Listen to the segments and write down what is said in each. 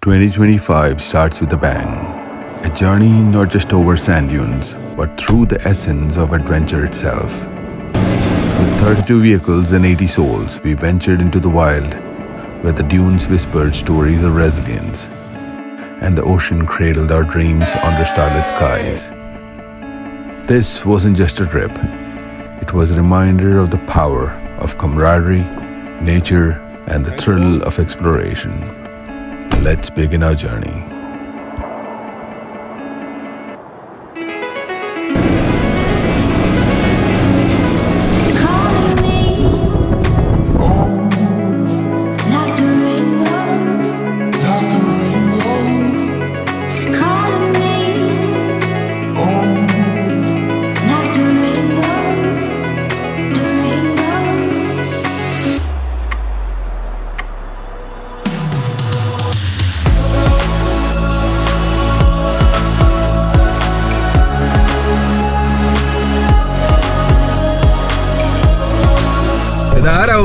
2025 starts with a bang. A journey not just over sand dunes, but through the essence of adventure itself. With 32 vehicles and 80 souls, we ventured into the wild, where the dunes whispered stories of resilience, and the ocean cradled our dreams under starlit skies. This wasn't just a trip. It was a reminder of the power of camaraderie, nature, and the thrill of exploration. Let's begin our journey.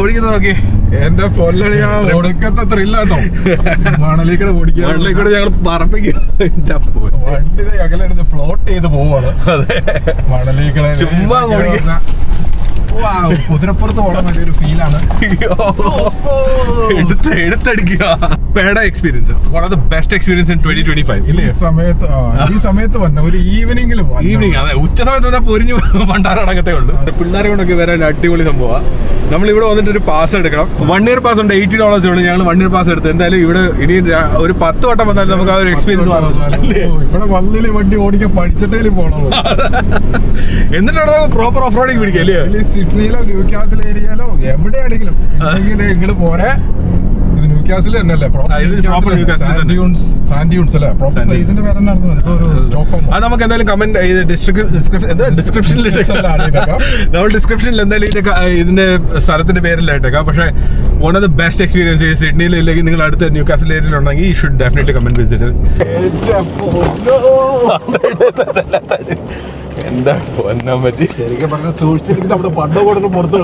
ഓടിക്കുന്ന നോക്കി എന്റെ പൊല്ലടിയാ ഒടുക്കത്തെ ത്രില്ലാട്ടോ. മണലിക്കടെ ഓടിക്കാൻ മണലിക്കൂടെ ഞങ്ങൾ പറപ്പിക്കും. വണ്ടി അകലെടുത്ത് float ചെയ്ത് പോവാണ്. മണലിക്കടെ ചുമ്മാ ഓടിക്കാൻ കുതിരപ്പുറത്ത് ഓടാൻ വേണ്ടിയ ഒരു ഫീലാണ്. എടുത്തടിക്കുക. പേട experience, one of the best experience in 2025. ഈ സമയത്ത് വന്ന ഒരു ഈവനിങ്ങിലും ഈവനിങ്, അതെ, ഉച്ച സമയത്ത് പൊരിഞ്ഞു പണ്ടാറടങ്ങത്തേ ഉള്ളൂ. പിള്ളേരെ കൊണ്ടൊക്കെ വരാൻ അടിപൊളി സംഭവമാണ്. നമ്മളിവിടെ വന്നിട്ട് ഒരു പാസ് എടുക്കണം. 1 year പാസ് ഉണ്ട്, $80 ഉണ്ട്. ഞങ്ങൾ 1 year പാസ് എടുത്ത് എന്തായാലും ഇവിടെ ഇനി ഒരു 10 വട്ടം വന്നാലും നമുക്ക് ആ ഒരു എക്സ്പീരിയൻസ് ഇവിടെ വന്നില് വണ്ടി ഓടിക്കാൻ പഠിച്ചിട്ടേ പോകണോ. എന്നിട്ടാണ് നമുക്ക് പ്രോപ്പർ ഓഫ് റോഡിങ് പിടിക്കുക അല്ലേ? സിഡ്നിയിലോ ന്യൂകാസിൽ ഏരിയയിലോ എവിടെയാണെങ്കിലും ഇങ്ങോട്ട് പോരെ. ഇത് ന്യൂകാസിൽ തന്നെയല്ലേ? അത് നമുക്ക് എന്തായാലും കമന്റ് ഡിസ്ക്രിപ്ഷനിൽ നമ്മൾ ഡിസ്ക്രിപ്ഷനിൽ എന്തായാലും ഇതിന്റെ സ്ഥലത്തിന്റെ പേരിലായിട്ടേക്കാം. പക്ഷേ one of the best experience സിഡ്നിയിൽ ഇല്ലെങ്കിൽ നിങ്ങൾ അടുത്ത ന്യൂകാസിൽ ഏരിയയിൽ ഉണ്ടെങ്കിൽ you should definitely comment visit. എന്താ പൊന്നാൻ പറ്റി ശരിക്കും പറഞ്ഞ സൂക്ഷിച്ചിരിക്കുന്ന നമ്മുടെ പണ്ട് കൊടുത്ത് പുറത്ത്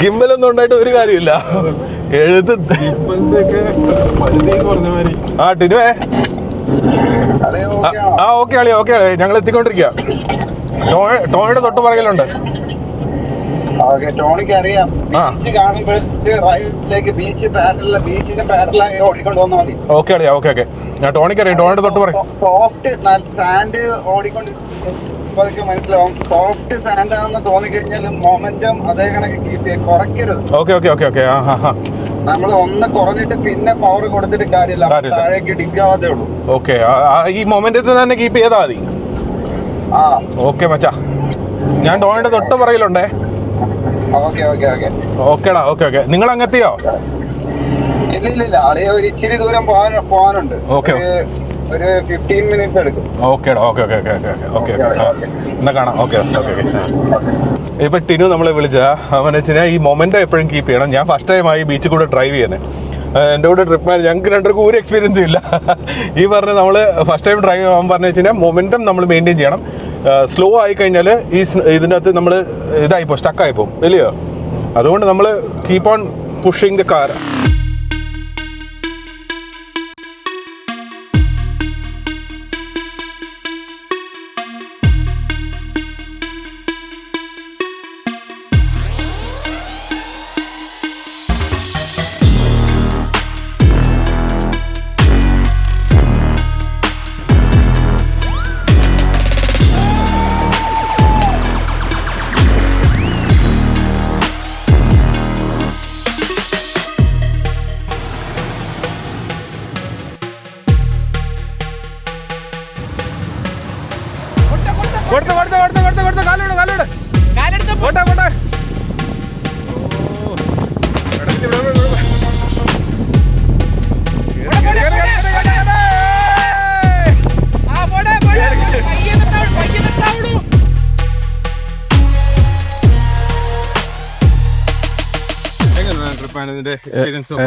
ഗിമ്മലൊന്നും ഉണ്ടായിട്ട് ഒരു കാര്യമില്ല. എഴുത്ത് പറഞ്ഞ മാതിരി. ആ ടിനുവേ, ആ ഓക്കെ അളിയാ, ഓക്കെ അളിയാ, ഞങ്ങൾ എത്തിക്കൊണ്ടിരിക്കുക. ടോണിയുടെ തൊട്ട് പറയലുണ്ട്. ടോണിക്ക് അറിയാം, ബീച്ച് കാണുമ്പോഴത്തേക്ക് റൈറ്റിലേക്ക് ബീച്ചിന് പാരലായി ഓടിക്കൊണ്ട് വന്നാൽ മതി. ഓക്കെ അളിയാ, ഓക്കെ ഓക്കെ, ഞാൻ ടോണിക്ക് അറിയാം. ടോണിയുടെ തൊട്ട് പറയും. സോഫ്റ്റ് സാൻഡ് ഓടിക്കൊണ്ട് മനസ്സിലാവും. സോഫ്റ്റ് സാൻഡ് ആണെന്ന് തോന്നിക്കഴിഞ്ഞാൽ മൊമെന്റം അതേ കണക്ക് കീപ്പ് ചെയ്യുക, കുറയ്ക്കരുത്. Okay okay okay okay. നമ്മൾ ഒന്ന് കുറഞ്ഞിട്ട് പിന്നെ പവർ കൊടുത്തിട്ട് കാര്യമില്ല, താഴേക്ക് ഡിക്കാവാതേ ഉള്ളൂ. ഓക്കെ, ഈ മൊമെന്റത്തിൽ തന്നെ കീപ്പ് ചെയ്താൽ മതി. ആ ഓക്കെ മച്ചാ, ഞാൻ ടോണിയുടെ തൊട്ട് പറയലുണ്ടേ. ഓക്കെ ഓക്കെ ഓക്കെ ഓക്കേടാ, ഓക്കെ ഓക്കെ. നിങ്ങൾ അങ്ങെത്തിയോ? ഇല്ല, അതേ ഒരു ഇച്ചിരി ദൂരം പോകാനുണ്ട്. ഓക്കെ, ഒരു 15 minutes എടുക്കും. ഓക്കേടാ, okay okay okay okay okay okay, എന്നാ കാണാം. Okay okay okay. ഇപ്പൊ ടിനു നമ്മളെ വിളിച്ച അവൻ വെച്ച് കഴിഞ്ഞാൽ ഈ മൊമെന്റ് എപ്പോഴും കീപ്പ് ചെയ്യണം. ഞാൻ ഫസ്റ്റ് ടൈം ആയി ബീച്ചിൽ കൂടെ ഡ്രൈവ് ചെയ്യുന്നത്. എൻ്റെ കൂടെ ട്രിപ്പ് ഞങ്ങൾക്ക് രണ്ടുപേർക്കും ഒരു എക്സ്പീരിയൻസും ഇല്ല. ഈ പറഞ്ഞ നമ്മൾ ഫസ്റ്റ് ടൈം ഡ്രൈവ് ആവാൻ പറഞ്ഞു വെച്ച് കഴിഞ്ഞാൽ മൊമെന്റം നമ്മൾ മെയിൻറ്റെയിൻ ചെയ്യണം. സ്ലോ ആയി കഴിഞ്ഞാൽ ഇതിൻ്റെ അകത്ത് നമ്മൾ ഇതായിപ്പോ സ്റ്റക്കായിപ്പോ ഇല്ലയോ. അതുകൊണ്ട് നമ്മൾ keep on pushing the car.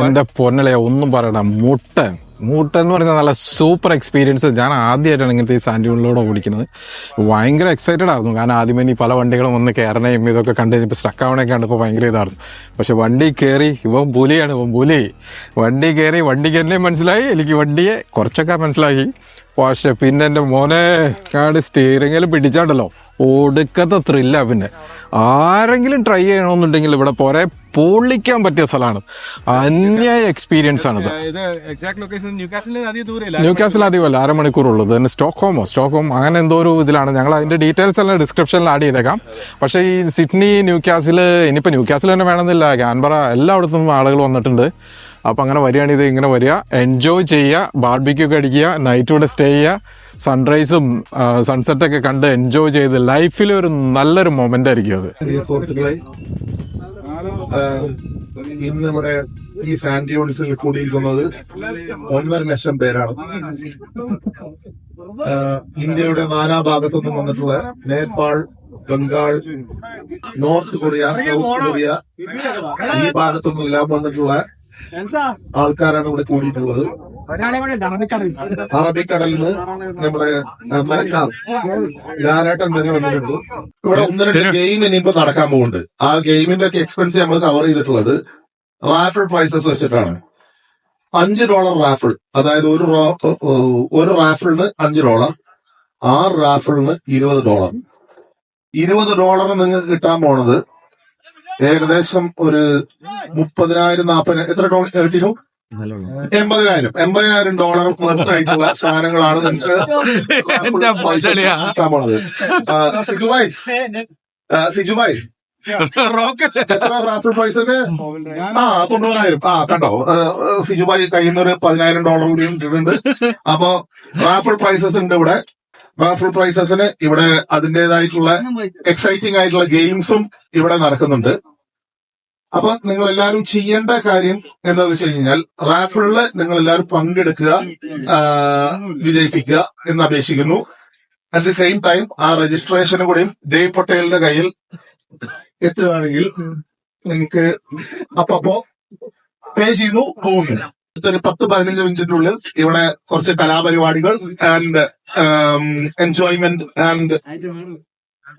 എന്റെ പൊന്നലയാ, ഒന്നും പറയണ്ട. മുട്ടൻ സ്മൂട്ട് എന്ന് പറയുന്നത് നല്ല സൂപ്പർ എക്സ്പീരിയൻസ്. ഞാൻ ആദ്യമായിട്ടാണ് ഇങ്ങനത്തെ ഈ സാൻഡ് ഡ്യൂണിലൂടെ ഓടിക്കുന്നത്. ഭയങ്കര എക്സൈറ്റഡ് ആയിരുന്നു. കാരണം ആദ്യമേ ഈ പല വണ്ടികളും വന്ന് കയറണേയും ഇതൊക്കെ കണ്ടു കഴിഞ്ഞപ്പോൾ സ്ട്രക്ക് ആവണൊക്കെ കണ്ടപ്പോൾ ഭയങ്കര ഇതായിരുന്നു. പക്ഷെ വണ്ടി കയറി ഇവൻ പുലിയാണ്, വണ്ടി കയറി വണ്ടിക്ക് എന്നെ മനസ്സിലായി, എനിക്ക് വണ്ടിയെ കുറച്ചൊക്കെ മനസ്സിലായി. പക്ഷെ പിന്നെ എൻ്റെ മോനെ കാട് സ്റ്റിയറിങ്ങിൽ പിടിച്ചാണ്ടല്ലോ ഒടുക്കത്തെ ത്രില്ല. പിന്നെ ആരെങ്കിലും ട്രൈ ചെയ്യണമെന്നുണ്ടെങ്കിൽ ഇവിടെ പോരെ പൊള്ളിക്കാൻ പറ്റിയ സ്ഥലമാണ്. അന്യായ എക്സ്പീരിയൻസ് ആണിത്. ന്യൂകാസിൽ അധികമല്ല, 1/2 മണിക്കൂറുള്ളത്. തന്നെ സ്റ്റോക്ക്ഹോം അങ്ങനെ എന്തോ ഒരു ഇതിലാണ്. ഞങ്ങൾ അതിന്റെ ഡീറ്റെയിൽസ് എല്ലാം ഡിസ്ക്രിപ്ഷനിൽ ആഡ് ചെയ്തേക്കാം. പക്ഷേ ഈ സിഡ്നി, ന്യൂകാസിൽ, ഇനിയിപ്പോൾ ന്യൂകാസിൽ തന്നെ വേണമെന്നില്ല, ക്യാൻബറ എല്ലായിടത്തും ആളുകൾ വന്നിട്ടുണ്ട്. അപ്പം അങ്ങനെ വരികയാണെങ്കിൽ ഇത് ഇങ്ങനെ വരിക, എൻജോയ് ചെയ്യുക, ബാർബിക്യൂ ഒക്കെ അടിക്കുക, നൈറ്റ് ഇവിടെ സ്റ്റേ ചെയ്യുക, സൺറൈസും സൺസെറ്റൊക്കെ കണ്ട് എൻജോയ് ചെയ്ത് ലൈഫിൽ ഒരു നല്ലൊരു മൊമെന്റ് ആയിരിക്കും അത്. ഇന്ന് ഇവിടെ ഈ സാൻഡ് ഡ്യൂൺസിൽ കൂടിയിരിക്കുന്നത് 1.5 ലക്ഷം പേരാണ്. ഇന്ത്യയുടെ നാനാഭാഗത്തു നിന്നും വന്നിട്ടുള്ള Nepal, Bengal, north Korea, south Korea, ഈ ഭാഗത്തു നിന്നെല്ലാം വന്നിട്ടുള്ള ആൾക്കാരാണ് ഇവിടെ കൂടിയിട്ടുള്ളത്. അറബിക്കടലിൽ നിന്ന് നമ്മുടെ മരക്കാർ ധാരാട്ടം തന്നെ വന്നിട്ടുണ്ട്. ഇവിടെ 1-2 ഗെയിം ഇനിയിപ്പോ നടക്കാൻ പോകുന്നുണ്ട്. ആ ഗെയിമിന്റെ ഒക്കെ എക്സ്പെൻസ് നമ്മൾ കവർ ചെയ്തിട്ടുള്ളത് റാഫിൾ പ്രൈസസ് വെച്ചിട്ടാണ്. $5 റാഫിൾ, അതായത് ഒരു റാഫിളിന് $5, 6 റാഫിളിന് $20. $20 നിങ്ങൾക്ക് കിട്ടാൻ പോണത് ഏകദേശം ഒരു 30,000 40,000 എത്ര $80,000 വർത്തായിട്ടുള്ള സാധനങ്ങളാണ് നിങ്ങൾക്ക് കിട്ടാൻ പോണത്. സിജുഭായ് എത്ര റാഫിൾ പ്രൈസിന്? 90,000. കണ്ടോ, സിജുഭായ് കയ്യിൽ നിന്ന് ഒരു $10,000 കൂടി ഇട്ടിട്ടുണ്ട്. അപ്പൊ റാഫിൾ പ്രൈസസ് ഉണ്ട് ഇവിടെ. റാഫിൾ പ്രൈസസിന് ഇവിടെ അതിന്റേതായിട്ടുള്ള എക്സൈറ്റിംഗ് ആയിട്ടുള്ള ഗെയിംസും ഇവിടെ നടക്കുന്നുണ്ട്. അപ്പൊ നിങ്ങൾ എല്ലാവരും ചെയ്യേണ്ട കാര്യം എന്താണെന്ന് വെച്ച് കഴിഞ്ഞാൽ റാഫിളില് നിങ്ങൾ എല്ലാവരും പങ്കെടുക്കുക, വിജയിപ്പിക്കുക എന്ന് അപേക്ഷിക്കുന്നു. അറ്റ് ദി സെയിം ടൈം ആ രജിസ്ട്രേഷനും കൂടിയും ദേവ് പട്ടേലിന്റെ കയ്യിൽ എത്തുകയാണെങ്കിൽ നിങ്ങൾക്ക് അപ്പോ പേ ചെയ്യുന്നു, പോകുന്നു. ഒരു 10-15 മിനിറ്റിനുള്ളിൽ ഇവിടെ കുറച്ച് കലാപരിപാടികൾ and enjoyment and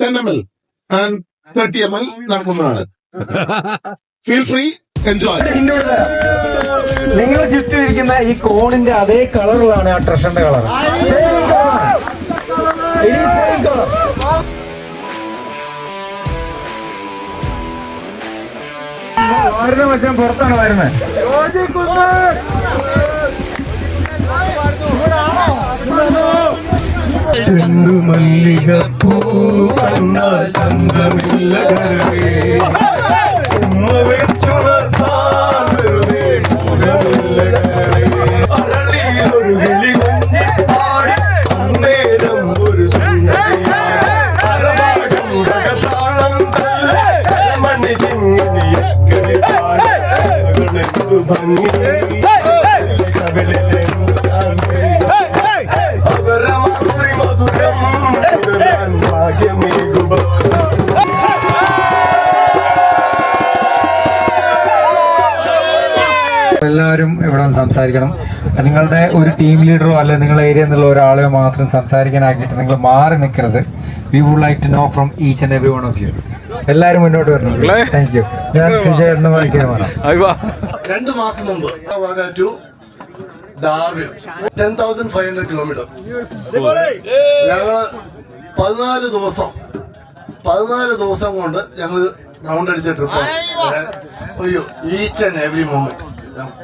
10 ml and 30 ml നടക്കുന്നതാണ്. Feel free, enjoy. നിങ്ങൾ ചുറ്റും ഇരിക്കുന്ന ഈ കോണിന്റെ അതേ കളറിലാണ് ആ ട്രഷറിന്റെ കളർ. വാരുന്ന വശം പുറത്താണ് വരുന്നത്. ചെണ്ടുമല്ലികപ്പൂ കണ്ടാൽ ചന്തമില്ല കരവേ, ഉമ്മ വെച്ചുണർത്താൻ വെറുതെ മുഖമില്ല കരവേ, അരളിയിലൊരു വിളി കൊഞ്ചി പാടി അന്നേരം ഒരു സുന്ദരിയായി അരവാടും കടത്താളം തല്ലേ മണ്ണിലിങ്ങിയ പാടി മകളെന്തു ഭംഗി കവിളിലെ എല്ലാവരും ഇവിടെ വന്ന് സംസാരിക്കണം. നിങ്ങളുടെ ഒരു ടീം ലീഡറോ അല്ലെ നിങ്ങളുടെ ഏരിയ എന്നുള്ള ഒരാളെയോ മാത്രം സംസാരിക്കാനാക്കിയിട്ട് നിങ്ങൾ മാറി നിൽക്കരുത്. We would like to know from each and every one of you. എല്ലാവരും മുന്നോട്ട് വരണം. Thank you. ഞാൻ സുജേട്ടനെ വായിക്കാൻ പറയാം. 2 മാസം മുമ്പ് ടു ഡാർവിൻ 10,500 കിലോമീറ്റർ ഞങ്ങള് 14 ദിവസം കൊണ്ട് ഞങ്ങൾ റൗണ്ട് അടിച്ച ട്രിപ്പാണ്. അയ്യോ, each and every moment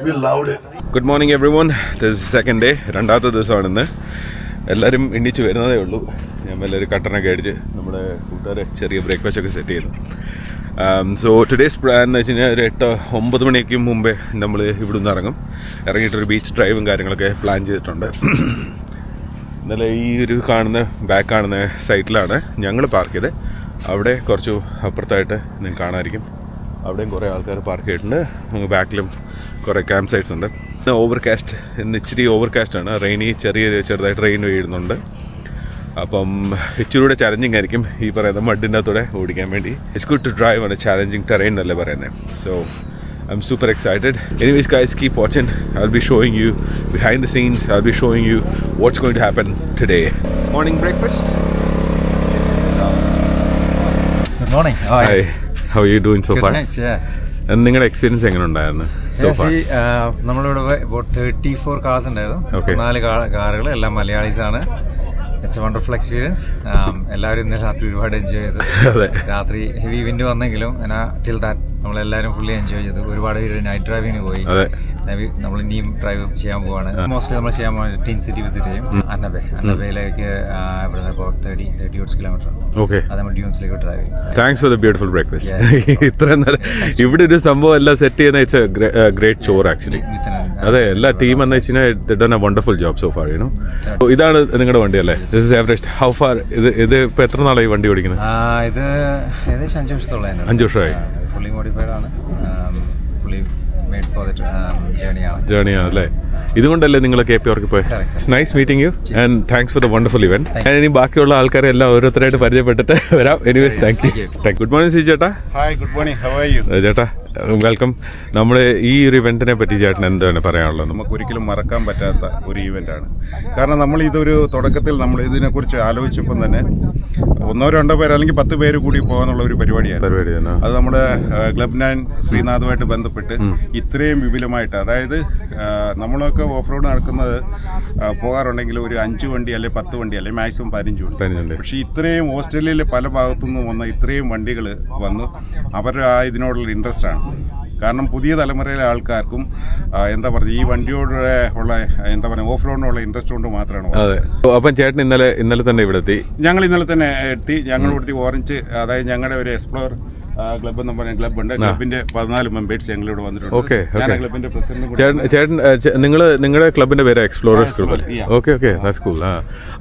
we loved it. Good morning everyone. This second day, 2ാമത്തെ ദിവസമാണിന്ന്. എല്ലാവരും എണ്ണിച്ച് വരുന്നതേ ഉള്ളൂ. ഞാൻ എല്ലാവരും കട്ടനൊക്കെ അടിച്ച് നമ്മുടെ കൂട്ടുകാരെ ചെറിയ ബ്രേക്ക്ഫാസ്റ്റ് ഒക്കെ സെറ്റ് ചെയ്തു. സോ ടുഡേസ് പ്ലാൻ എന്ന് വെച്ച് കഴിഞ്ഞാൽ ഒരു 8-9 മണിക്ക് മുമ്പേ നമ്മൾ ഇവിടെ നിന്ന് ഇറങ്ങിയിട്ടൊരു ബീച്ച് ഡ്രൈവും കാര്യങ്ങളൊക്കെ പ്ലാൻ ചെയ്തിട്ടുണ്ട്. ഇന്നലെ ഈ ഒരു ബാക്ക് കാണുന്ന സൈറ്റിലാണ് ഞങ്ങൾ പാർക്ക് ചെയ്തത്. അവിടെ കുറച്ച് അപ്പുറത്തായിട്ട് നിങ്ങൾക്ക് കാണാമായിരിക്കും, അവിടെയും കുറേ ആൾക്കാർ പാർക്ക് ചെയ്തിട്ടുണ്ട്. ബാക്കിലും കുറേ ക്യാമ്പ് സൈറ്റ്സ് ഉണ്ട്. ഇന്ന് ഇച്ചിരി ഓവർകാസ്റ്റാണ്, ചെറുതായിട്ട് റെയിൻ വീഴുന്നുണ്ട്. അപ്പം ഇച്ചിരി കൂടെ ചലഞ്ചിങ് ആയിരിക്കും ഈ പറയുന്ന മഡിൻ്റെ അകത്തൂടെ ഓടിക്കാൻ വേണ്ടി. ഇറ്റ്സ് ഗുഡ് ടു ഡ്രൈവ് ആണ്, ചാലഞ്ചിങ് ടെറൈൻ എന്നല്ലേ പറയുന്നത്. So I'm super excited. Anyways, guys, keep watching. I'll be showing you behind the scenes. I'll be showing you what's going to happen today. Morning breakfast. Good morning. Hi. How are you doing so Good, far? thanks. Yeah. And നിങ്ങളുടെ experience എങ്ങനെ ഉണ്ടായിരുന്നു so Yeah, far? see, നമ്മളിവിടെ about 34 cars ഉണ്ടായിരുന്നു. Okay. 4 കാറുകൾ എല്ലാം മലയാളീസ് ആണ്. It's A wonderful experience. എല്ലാവരും ഇന്നലെ രാത്രി ഒരുപാട് എൻജോയ് ചെയ്തു. അതെ. രാത്രി ഹെവി വിൻഡ് വന്നെങ്കിലും ടിൽ ദാറ്റ് നമ്മളെല്ലാവരും ഫുള്ളി എൻജോയ് ചെയ്തു. ഒരുപാട് പേര് നൈറ്റ് ഡ്രൈവിങ്ങിന് പോയി. അതെ. നമ്മൾ ഇനിയും ഡ്രൈവ് ചെയ്യാൻ പോവാണ്. മോസ്റ്റ്ലി നമ്മൾ ചെയ്യാൻ പോകുന്നത് ടീൻ സിറ്റി വിസിറ്റ് ചെയ്യും. അന്നബയിലേക്ക് ഇവിടുന്ന് ഇപ്പോൾ 30 കിലോമീറ്റർ ഉണ്ട്. Okay. അത് നമ്മൾ ഡ്യൂൺസിലേക്ക് ഡ്രൈവ് ചെയ്യും. Thanks for the beautiful breakfast. Yeah. ഇത്രയും നല്ല ഇവിടെ ഒരു സംഭവം എല്ലാം സെറ്റ് ചെയ്യുന്ന it's A great Chor actually. അതെ, എല്ലാ ടീം എന്ന് വെച്ച് കഴിഞ്ഞാൽ done A wonderful job so far, you know. ഇതാണ് നിങ്ങളുടെ വണ്ടി അല്ലേ? This is Everest. How far ഇത് ഇപ്പോൾ എത്ര നാളായി വണ്ടി ഓടിക്കുന്നത്? ഇത് ഏകദേശം 5 വർഷത്തോളം. 5 വർഷമായി. ഫുള്ളി മോഡിഫൈഡ് ആണ്. ഫുള്ളി മെയ്ഡ് ഫോർ ദ ജേർണിയാണ് അല്ലേ? ഇതുകൊണ്ടല്ലേ നിങ്ങൾ KPRക്ക് പോയത്? Nice meeting you and thanks for the wonderful event. ഞാൻ ഇനി ബാക്കിയുള്ള ആൾക്കാരെ എല്ലാം ഓരോരുത്തരായിട്ട് പരിചയപ്പെട്ടിട്ട് വരാം. Anyways thank you. Good morning സി ചേട്ടാ. Hi, good morning. How are you? ചേട്ടാ വെൽക്കം. നമ്മുടെ ഈ ഒരു ഇവന്റിനെ പറ്റി ചേട്ടൻ എന്താണ് പറയാനുള്ളത്? നമുക്ക് ഒരിക്കലും മറക്കാൻ പറ്റാത്ത ഒരു ഇവന്റാണ്. കാരണം നമ്മൾ ഇതൊരു തുടക്കത്തിൽ നമ്മൾ ഇതിനെക്കുറിച്ച് ആലോചിച്ചപ്പം തന്നെ 1-2 പേര് അല്ലെങ്കിൽ 10 പേര് കൂടി പോകാനുള്ള ഒരു പരിപാടിയാണ്. അത് നമ്മുടെ ക്ലബ് 9 ശ്രീനാഥുമായിട്ട് ബന്ധപ്പെട്ട് ഇത്രയും വിപുലമായിട്ട്, അതായത് നമ്മളൊക്കെ ഓഫ് റോഡ് നടക്കുന്നത് പോകാറുണ്ടെങ്കിൽ ഒരു 5 വണ്ടി അല്ലെങ്കിൽ 10 വണ്ടി അല്ലെങ്കിൽ മാക്സിമം 15 വണ്ടി. പക്ഷേ ഇത്രയും ഓസ്ട്രേലിയയിലെ പല ഭാഗത്തു നിന്നും വന്ന ഇത്രയും വണ്ടികൾ വന്നു അവരുടെ ഇതിനോടുള്ള ഇൻട്രസ്റ്റ് ആണ്. കാരണം പുതിയ തലമുറയിലെ ആൾക്കാർക്കും എന്താ പറയുക, ഈ വണ്ടിയോട് ഉള്ള എന്താ പറയുക ഓഫ് റോഡിനുള്ള ഇൻട്രസ്റ്റ് കൊണ്ട് മാത്രമാണ്. അതെ. അപ്പം ചേട്ടൻ ഇന്നലെ തന്നെ ഇവിടെ എത്തി? ഞങ്ങൾ ഇന്നലെ തന്നെ എത്തി. ഞങ്ങളിവിടുത്തെ ഓറഞ്ച്, അതായത് ഞങ്ങളുടെ ഒരു എക്സ്പ്ലോർ ക്ലബ് എന്ന് പറഞ്ഞ ക്ലബ്ബുണ്ട്. ക്ലബിന്റെ 14 മെമ്പേഴ്സ് ഞങ്ങളിവിടെ വന്നിട്ടുണ്ട്. ക്ലബിന്റെ പ്രസിഡന്റ്. ചേട്ടൻ നിങ്ങളുടെ ക്ലബിന്റെ പേര് എക്സ്പ്ലോറേഴ്സ് ക്ലബ് അല്ലേ? Okay that's cool.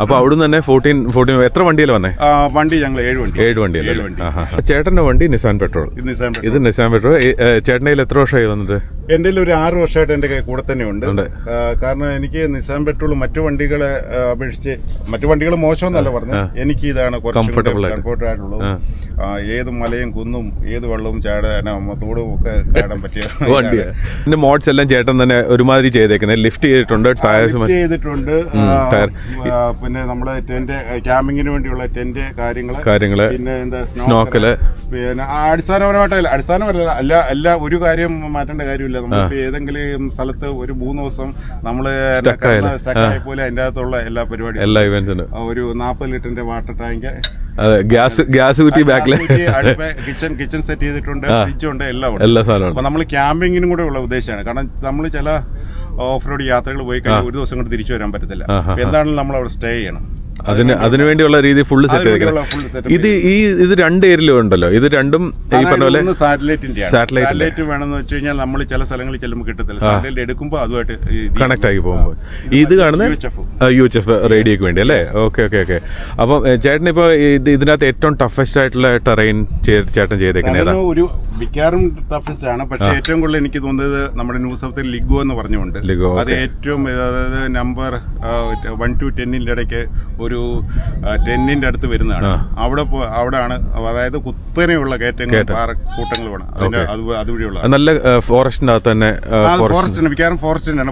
അപ്പൊ അവിടുന്ന് തന്നെ 14 എത്ര വണ്ടിയിൽ വന്നേ? വണ്ടി ഞങ്ങൾ 7 വണ്ടി. ചേട്ടന്റെ വണ്ടി നിസാൻ പെട്രോൾ. ഇത് നിസാൻ പെട്രോൾ. ചേട്ടൻ്റെ എത്ര വർഷമായി വന്നിട്ട്? എൻ്റെ ഒരു 6 വർഷമായിട്ട് എൻ്റെ കൂടെ തന്നെ ഉണ്ട്. കാരണം എനിക്ക് നിസാൻ പെട്രോൾ മറ്റു വണ്ടികളെ അപേക്ഷിച്ച്, മറ്റു വണ്ടികൾ മോശമെന്നല്ല പറഞ്ഞത്, എനിക്ക് ഇതാണ് കുറച്ച് കംഫർട്ട് ആയിട്ടുള്ളത്. ഏത് മലയും കുന്നും ഏത് വെള്ളവും തോടും ഒക്കെ ചാടാൻ പറ്റിയ വണ്ടിയാണ്. പിന്നെ മോഡ്സ് എല്ലാം ചേട്ടൻ തന്നെ ഒരുമാതിരി ചെയ്തേക്കുന്നത്. ലിഫ്റ്റ് ചെയ്തിട്ടുണ്ട്, ടയർസ് ചെയ്തിട്ടുണ്ട്. പിന്നെ നമ്മള് ടെന്റ്, ക്യാമ്പിങ്ങിന് വേണ്ടിയുള്ള ടെന്റ് കാര്യങ്ങള്, പിന്നെ എന്താ സ്നോക്കല്, പിന്നെ അടിസ്ഥാനപരമല്ല അല്ല ഒരു കാര്യം മാറ്റേണ്ട കാര്യമില്ല. നമ്മളിപ്പോ ഏതെങ്കിലും സ്ഥലത്ത് ഒരു 3 ദിവസം നമ്മള് സ്റ്റക്കായ പോലെ അതിന്റെ അകത്തുള്ള എല്ലാ പരിപാടിയും, എല്ലാ ഇവന്റ്സിനും ഒരു 40 ലിറ്ററിന്റെ വാട്ടർ ടാങ്ക്, ഗ്യാസ് കുറ്റി, ബാക്കില് കിച്ചൺ സെറ്റ് ചെയ്തിട്ടുണ്ട്, ഫ്രിഡ്ജുണ്ട്, എല്ലാ സാധനവും. അപ്പൊ നമ്മൾ ക്യാമ്പിങ്ങിനും കൂടെ ഉള്ള ഉദ്ദേശമാണ്. കാരണം നമ്മൾ ചില ഓഫ് റോഡ് യാത്രകൾ പോയി കഴിഞ്ഞാൽ ഒരു ദിവസം കൊണ്ട് തിരിച്ചു വരാൻ പറ്റത്തില്ല. എന്താണെങ്കിലും നമ്മൾ അവിടെ സ്റ്റേ ചെയ്യണം. അതിനു വേണ്ടിയുള്ള രീതി ഫുള്ള് സെറ്റ് ചെയ്തിരിക്കണം. ഇത് 2 ഏരിയയിലും ഉണ്ടല്ലോ. ഇത് രണ്ടും ഈ പറഞ്ഞ പോലെ സാറ്റലൈറ്റ് വേണമെന്ന് വെച്ച് കഴിഞ്ഞാൽ നമ്മൾ ചില സ്ഥലങ്ങളിൽ ചെല്ലുമ്പോൾ കിട്ടത്തില്ല. സാറ്റലൈറ്റ് എടുക്കുമ്പോൾ അതുമായിട്ട് കണക്ട് ആയി പോകുമ്പോൾ ഇത് കാണുന്ന UHF റേഡിയോക്ക് വേണ്ടി അല്ലേ? ഓക്കെ. അപ്പം ചേട്ടൻ ഇപ്പൊ ഇതിനകത്ത് ഏറ്റവും ടഫസ്റ്റ് ആയിട്ടുള്ള ടെറൈൻ ചേട്ടൻ ചെയ്തേക്കുന്നത് ഒരു മിക്കാറും ടഫസ്റ്റ് ആണ്. പക്ഷെ ഏറ്റവും കൂടുതൽ എനിക്ക് തോന്നുന്നത് നമ്മുടെ ന്യൂ സൗത്തിൽ ലിഗോ എന്ന് പറഞ്ഞുകൊണ്ട് അത് ഏറ്റവും, അതായത് നമ്പർ 1 to 10 ഇടയ്ക്ക് ഒരു 10 അടുത്ത് വരുന്നതാണ്. അവിടെയാണ്, അതായത് കുത്തനെയുള്ള കയറ്റങ്ങൾ, പാറക്കൂട്ടങ്ങൾ വേണം അതുവഴിയുള്ള നല്ല ഫോറസ്റ്റിനകത്ത് തന്നെ.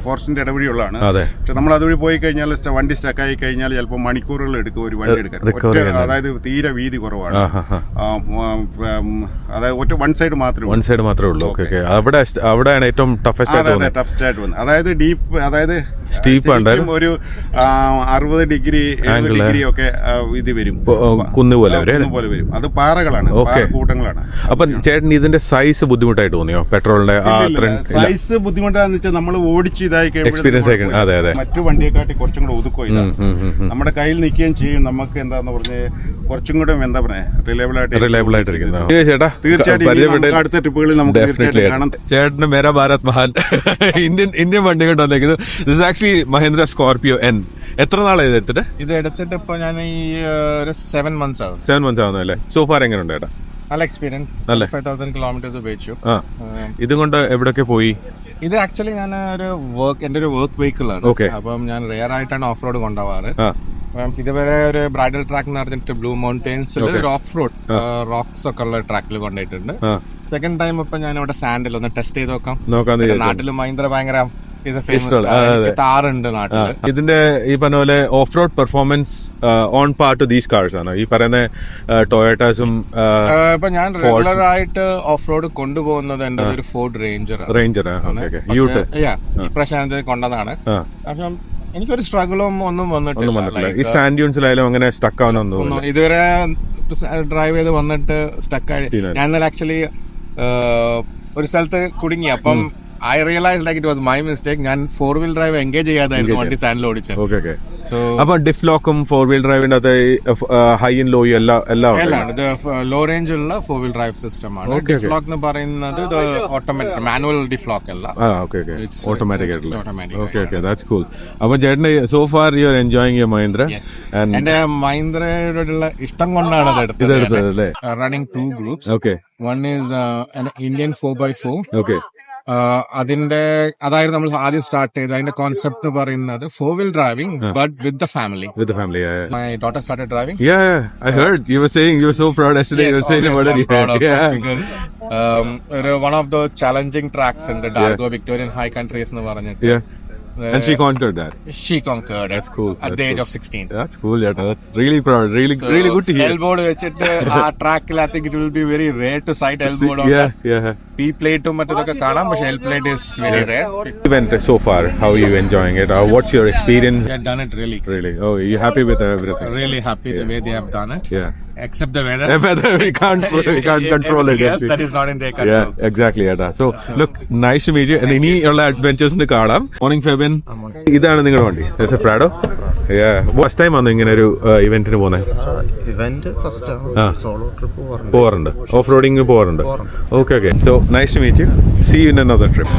ഫോറസ്റ്റിന്റെ ഇടവഴിയുള്ളതാണ്. പക്ഷെ നമ്മൾ അതുവഴി പോയി കഴിഞ്ഞാൽ വണ്ടി സ്റ്റക്കായി കഴിഞ്ഞാൽ ചിലപ്പോൾ മണിക്കൂറുകൾ എടുക്കും ഒരു വണ്ടി എടുക്കാൻ. അതായത് തീരെ വീതി കുറവാണ്. അതായത് വൺ സൈഡ് മാത്രമേ ഉള്ളൂ. അവിടെയാണ് ഏറ്റവും ടഫസ്റ്റ് ആയിട്ട് വന്നത്. അതായത് ഡീപ്പ്, അതായത് സ്റ്റീപ്പ് ഒരു 60 ഡിഗ്രി 70 ഡിഗ്രി ഒക്കെ ഇത് വരും, കുന്നുപോലെ വരും. അത് പാറകളാണ്, കൂട്ടങ്ങളാണ്. അപ്പൊ ചേട്ടൻ ഇതിന്റെ സൈസ് ബുദ്ധിമുട്ടായിട്ട് തോന്നിയോ? പെട്രോളിന്റെ സൈസ് ബുദ്ധിമുട്ടാന്ന് വെച്ചാൽ നമ്മൾ ഓടിച്ച് ഇതായി എക്സ്പീരിയൻസ് ആയി മറ്റു വണ്ടിയെക്കാട്ടി കുറച്ചും കൂടെ ഒതുക്കോ നമ്മുടെ കയ്യിൽ നിൽക്കുകയും ചെയ്യും. നമുക്ക് എന്താന്ന് പറഞ്ഞ് കുറച്ചും കൂടെ എന്താ പറയാ റിലയബിൾ ആയിട്ടിരിക്കുന്നത്. ചേട്ടാ തീർച്ചയായിട്ടും അടുത്ത ട്രിപ്പുകളിൽ നമുക്ക് തീർച്ചയായിട്ടും കാണാം. ചേട്ടന് മേരാ ഭാരത് മഹാൻ ഇന്ത്യൻ വണ്ടി കൊണ്ട് വന്നേക്കുന്നത്. This actually Mahindra Scorpio N. എത്ര നാളായി എടുത്തിട്ട്? ഇത് എടുത്തിട്ട് ഇപ്പൊ ഞാൻ ഈ ഒരു 7 months ആവും. 7 months ആവുന്നു അല്ലേ? സോഫാർ എങ്ങനെ ഉണ്ട് ചേട്ടാ? നല്ല എക്സ്പീരിയൻസ്. 5,000 kilometers ഉപയോഗിച്ചു. ഇതുകൊണ്ട് എവിടെയൊക്കെ പോയി? ഇത് ആക്ച്വലി ഞാൻ എന്റെ ഒരു വർക്ക് വെഹിക്കിൾ ആണ്. അപ്പം ഞാൻ റെയർ ആയിട്ടാണ് ഓഫ് റോഡ് കൊണ്ടുപോവാറ്. ഇതുവരെ ഒരു ബ്രൈഡൽ ട്രാക്ക് എന്ന് പറഞ്ഞിട്ട് ബ്ലൂ മൗണ്ടെയിൻസിൽ ഒരു ഓഫ് റോഡ് റോക്സ് ഒക്കെ ഉള്ള ട്രാക്കിൽ കൊണ്ടുപോയിട്ടുണ്ട്. സെക്കൻഡ് ടൈം ഇപ്പൊ ഞാൻ ഇവിടെ സാൻഡിൽ ഒന്ന് ടെസ്റ്റ് ചെയ്ത് നോക്കാന്ന് നോക്കാം. നാട്ടിൽ മഹീന്ദ്ര ഭയങ്കര താറുണ്ട് നാട്ടില്. ഇതിന്റെ ഈ പറഞ്ഞ പോലെ off road performance on part these cars ആണ് ഈ പറയുന്ന ടൊയോട്ടാസും. ഇപ്പൊ ഞാൻ റെഗുലർ ആയിട്ട് ഓഫ് റോഡ് കൊണ്ടുപോകുന്നത് എന്റെ ഒരു ഫോർഡ് റേഞ്ചർ. ഇപ്രാവശ്യം കൊണ്ടതാണ്. അപ്പം എനിക്കൊരു സ്ട്രഗിളും ഒന്നും വന്നിട്ടില്ല. ഈ സാൻഡ് ഡ്യൂൺസിലായാലും അങ്ങനെ സ്റ്റക്ക് ആവാനൊന്നും ഇതുവരെ ഡ്രൈവ് ചെയ്ത് വന്നിട്ട് സ്റ്റക്കായി. ഞാൻ ഇന്നലെ ആക്ച്വലി ഒരു സ്ഥലത്ത് കുടുങ്ങി. അപ്പം I realized like it was my mistake. ഞാൻ 4-wheel drive എൻഗേജ് ചെയ്യാതായിരുന്നു വണ്ടി സാൻഡിൽ ഓടിച്ചത്. സോ അപ്പൊ ഡിഫ് ലോക്കും 4-wheel ഡ്രൈവിന്റെ അത് ഹൈ ആൻഡ് ലോ എല്ലാം ലോ റേഞ്ച് ഉള്ള 4-wheel ഡ്രൈവ് സിസ്റ്റം ആണ്. ഡിഫ് ലോക്ക് എന്ന് പറയുന്നത് ഓട്ടോമാറ്റിക് മാനുവൽ ഡിഫ് ലോക്ക് അല്ല, ഓട്ടോമാറ്റിക് ആയിട്ടുള്ള. That's cool. അപ്പൊ ചേട്ടന് so far you are enjoying your Mahindra. എന്റെ മഹീന്ദ്രയോടുള്ള ഇഷ്ടം കൊണ്ടാണ് ഇത് എടുത്തത്. Running 2 groups. One is Indian 4x4. അതായത് നമ്മൾ ആദ്യം സ്റ്റാർട്ട് ചെയ്ത് അതിന്റെ കോൺസെപ്റ്റ് എന്ന് പറയുന്നത് 4-wheel driving but with the family. My daughter started driving. I heard you were saying you were so proud yesterday. Yes, you were saying about it. Because one of the challenging tracks in the Dargo Victorian High Countries എന്ന് പറഞ്ഞിട്ട്. And she conquered that. She conquered. That's cool. At the age of 16. That's cool. That's really proud. Really good to hear. Elbow വെച്ചിട്ട് ആ ട്രാക്കിൽ I think it will be very rare to sight elbow on that. P-plate മറ്റൊക്കെ കാണാം, പക്ഷെ L-plate is very rare. Event so far, how are you enjoying it? What's your experience? They have done it really. Oh, you happy with everything? Really happy the way they have done it. Except the weather. we can't control it. Yes, that is not in their control. Exactly. So look, nice to meet you. And ഇനിയുള്ള അഡ്വെഞ്ചേഴ്സിന് കാണാം. Morning Fabian. ഇതാണ് നിങ്ങളുടെ വണ്ടി? It's a Prado. First time ആണ് ഇങ്ങനെ ഒരു ഇവന്റിന് പോകുന്നത്? ഇവന്റ് ഫസ്റ്റ് സോളോ ട്രിപ്പ് പോകാറുണ്ട്, ഓഫ് റോഡിങ് പോകാറുണ്ട്. Okay. So nice to meet you. See you in another trip.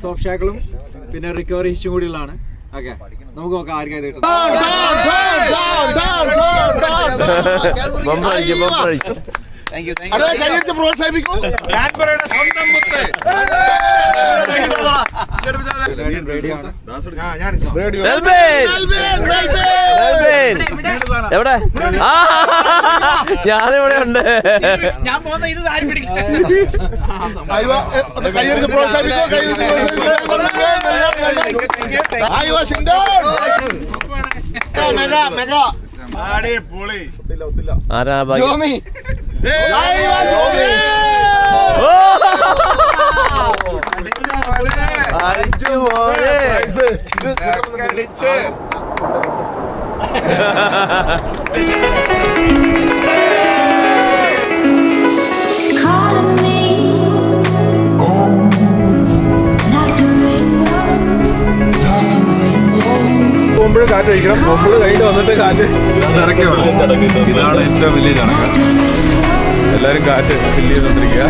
Soft ഷാക്കിളും പിന്നെ റിക്കവറി ഹിസ്റ്റും കൂടി ഉള്ളതാണ്. ഓക്കെ, നമുക്ക് നോക്കാം ആർക്കാ ഇത് കിട്ടും. എവിടെ? ഞാനിവിടെ ഉണ്ട്. ഞാൻ പോകുന്ന ഇത് ആരും ആരാ ജോമി? പോകുമ്പോഴും കാറ്റ് കഴിക്കണം, പോകുമ്പോഴും കഴിഞ്ഞ് വന്നിട്ട് കാറ്റ് നിറയ്ക്കണം. ഇതാണ് ഏറ്റവും വലിയ ചടങ്ങ്. എല്ലാവരും കാറ്റ് ഫില്ല് ചെയ്തോണ്ടിരിക്കുക.